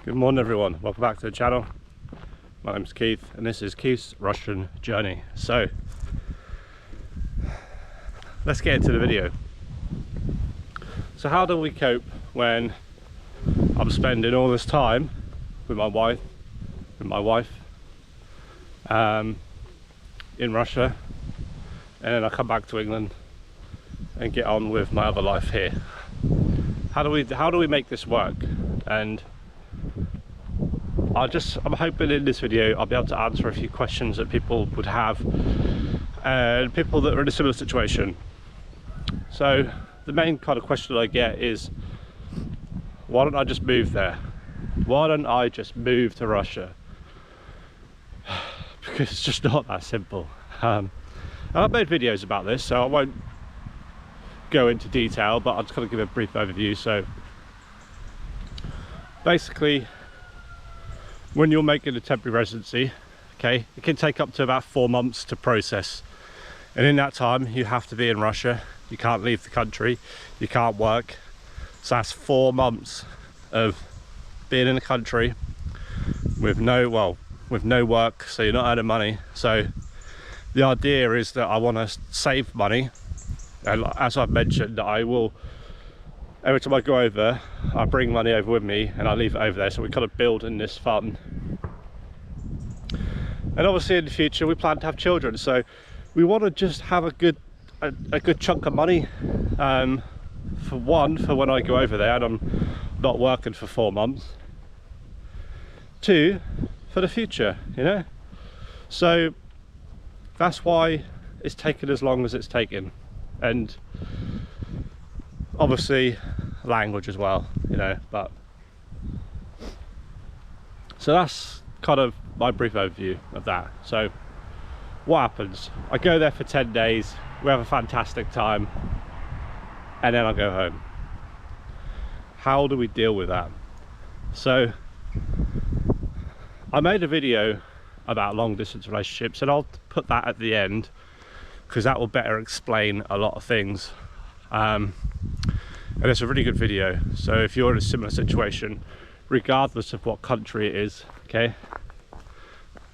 Good morning everyone, welcome back to the channel. My name's Keith and this is Keith's Russian journey. So let's get into the video. So how do we cope when I'm spending all this time with my wife in Russia, and then I come back to England and get on with my other life here? How do we make this work? And I'm hoping in this video I'll be able to answer a few questions that people would have, and people that are in a similar situation. So the main kind of question I get is, why don't I just move there? Why don't I just move to Russia? Because it's just not that simple. And I've made videos about this, so I won't go into detail, but I'll just kind of give a brief overview. So basically, when you're making a temporary residency, okay, it can take up to about 4 months to process, and in that time you have to be in Russia. You can't leave the country, you can't work. So that's 4 months of being in the country with no work, so you're not earning money. So the idea is that I want to save money, and as I've mentioned, I will, every time I go over, I bring money over with me and I leave it over there, so we're kind of building this fund. And obviously in the future we plan to have children, so we want to just have a good chunk of money, for when I go over there and I'm not working for 4 months. 2, for the future, you know. So that's why it's taken as long as it's taken, and obviously language as well, you know. But so that's kind of my brief overview of that. So what happens? I go there for 10 days, we have a fantastic time, and then I go home. How do we deal with that? So I made a video about long distance relationships, and I'll put that at the end because that will better explain a lot of things. And it's a really good video, so if you're in a similar situation, regardless of what country it is, okay,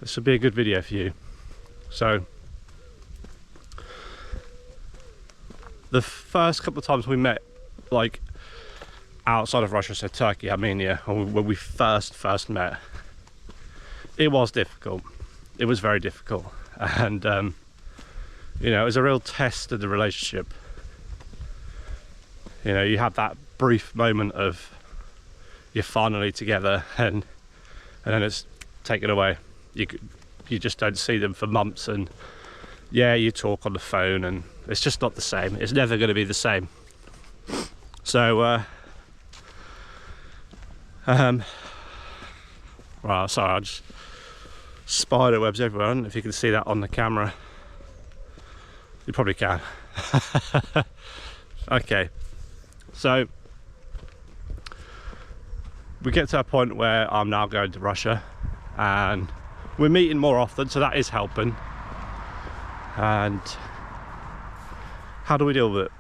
this will be a good video for you. So the first couple of times we met, like outside of Russia, so Turkey, Armenia, when we first met, it was difficult. It was very difficult, and you know, it was a real test of the relationship. You know, you have that brief moment of you're finally together, and then it's taken away. You just don't see them for months, and yeah, you talk on the phone, and it's just not the same. It's never going to be the same. So well, sorry, I just spider webs everywhere. I don't know if you can see that on the camera. You probably can. Okay, so we get to a point where I'm now going to Russia, and we're meeting more often, so that is helping. And how do we deal with it?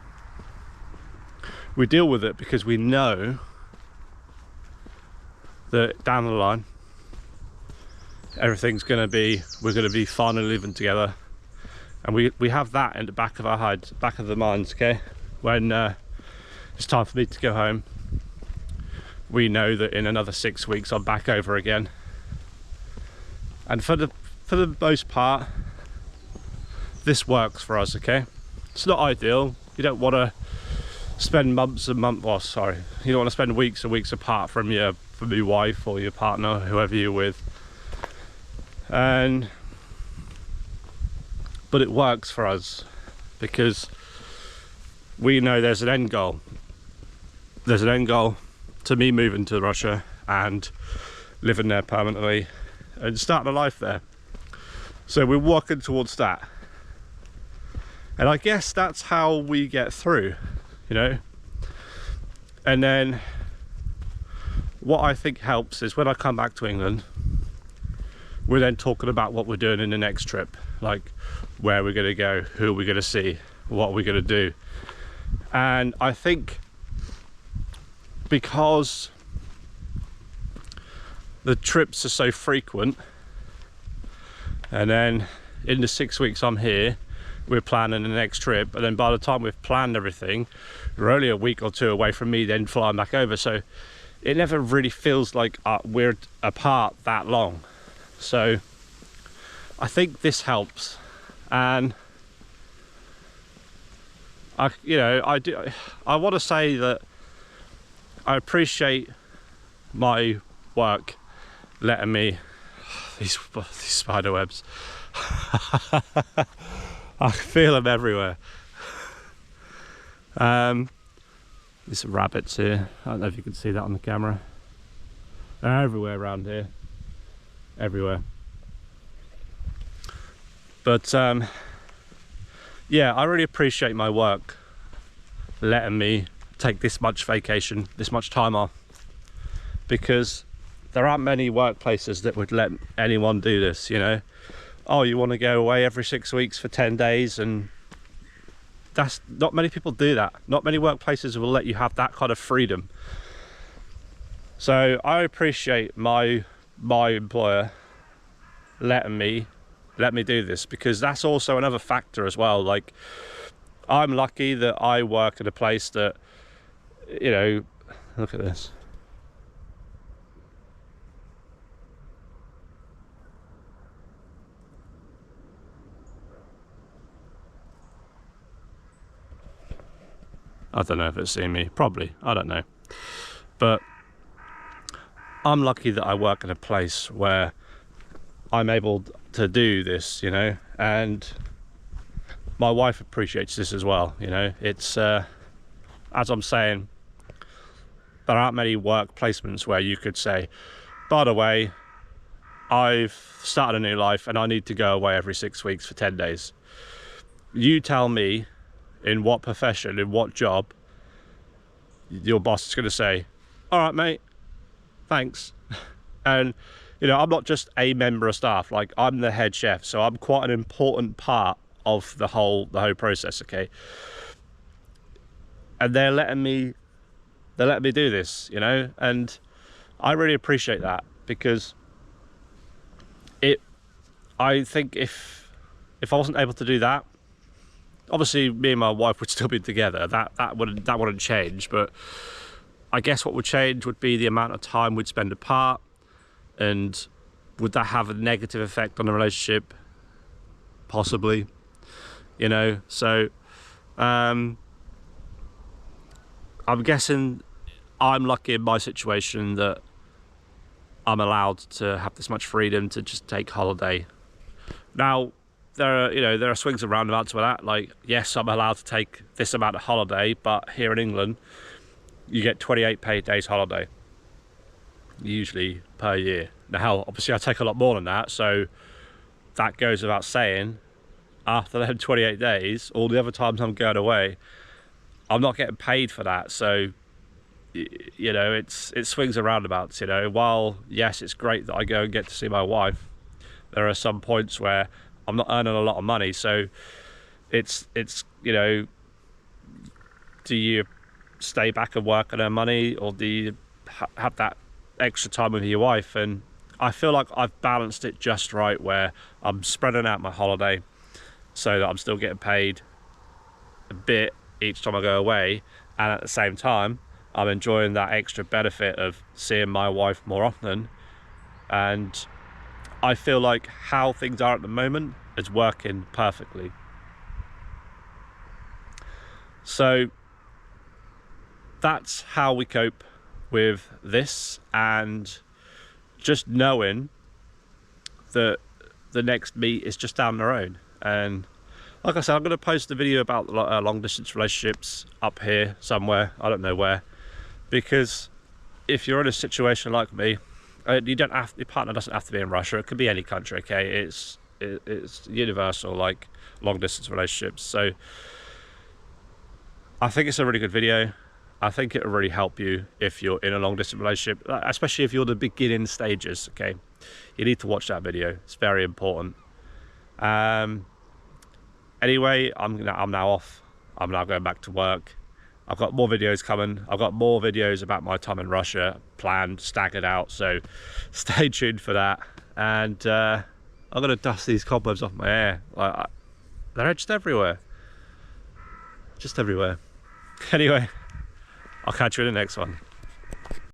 We deal with it because we know that down the line everything's going to be, we're going to be finally living together, and we have that in the back of our heads, back of the minds, okay? When it's time for me to go home, we know that in another 6 weeks I'm back over again. And for the most part, this works for us, okay? It's not ideal. You don't want to spend months and months, well, sorry, you don't want to spend weeks and weeks apart from your wife or your partner, whoever you're with. But it works for us because we know there's an end goal. There's an end goal to me moving to Russia and living there permanently and starting a life there. So we're walking towards that. And I guess that's how we get through, you know. And then what I think helps is when I come back to England, we're then talking about what we're doing in the next trip, like where we're going to go, who we're going to see, what we're going to do. And I think because the trips are so frequent, and then in the 6 weeks I'm here, we're planning the next trip, and then by the time we've planned everything, we're only a week or two away from me then flying back over. So it never really feels like we're apart that long. So I think this helps, and I want to say that I appreciate my work letting me these spider webs. I feel them everywhere. There's some rabbits here. I don't know if you can see that on the camera. They're everywhere around here. Everywhere. But yeah, I really appreciate my work letting me take this much vacation, this much time off, because there aren't many workplaces that would let anyone do this, you know. Oh, you want to go away every 6 weeks for 10 days, and that's not many people do that. Not many workplaces will let you have that kind of freedom. So I appreciate my employer letting me do this, because that's also another factor as well. Like, I'm lucky that I work at a place that, you know, look at this. I don't know if it's seeing me, probably, I don't know. But I'm lucky that I work in a place where I'm able to do this, you know, and my wife appreciates this as well, you know. It's, as I'm saying, there aren't many work placements where you could say, by the way, I've started a new life and I need to go away every 6 weeks for 10 days. You tell me in what profession, in what job, your boss is going to say, all right, mate, thanks. And, you know, I'm not just a member of staff, like, I'm the head chef, so I'm quite an important part of the whole process, okay? And they're letting me do this, you know, and I really appreciate that, because I think if I wasn't able to do that, obviously me and my wife would still be together. That wouldn't change, but I guess what would change would be the amount of time we'd spend apart. And would that have a negative effect on the relationship? Possibly, you know. So I'm guessing I'm lucky in my situation that I'm allowed to have this much freedom to just take holiday. Now, there are swings and roundabouts with that. Like, yes, I'm allowed to take this amount of holiday, but here in England, you get 28 paid days holiday, usually per year. Now, obviously, I take a lot more than that, so that goes without saying. After them 28 days, all the other times I'm going away, I'm not getting paid for that. So, you know, it swings and roundabouts. You know, while yes, it's great that I go and get to see my wife, there are some points where I'm not earning a lot of money. So it's you know, do you stay back and work and earn money, or do you have that extra time with your wife? And I feel like I've balanced it just right, where I'm spreading out my holiday so that I'm still getting paid a bit each time I go away, and at the same time I'm enjoying that extra benefit of seeing my wife more often. And I feel like how things are at the moment is working perfectly. So that's how we cope with this, and just knowing that the next meet is just down the road. And like I said, I'm going to post a video about long distance relationships up here somewhere, I don't know where, because if you're in a situation like me, you don't have, your partner doesn't have to be in Russia, it could be any country, okay? It's universal, like long distance relationships. So I think it's a really good video. I think it'll really help you if you're in a long distance relationship, especially if you're the beginning stages, okay? You need to watch that video, it's very important. Anyway, I'm now off. I'm now going back to work. I've got more videos coming. I've got more videos about my time in Russia planned, staggered out, so stay tuned for that. And I'm gonna dust these cobwebs off my hair. Like, they're just everywhere. Just everywhere. Anyway, I'll catch you in the next one.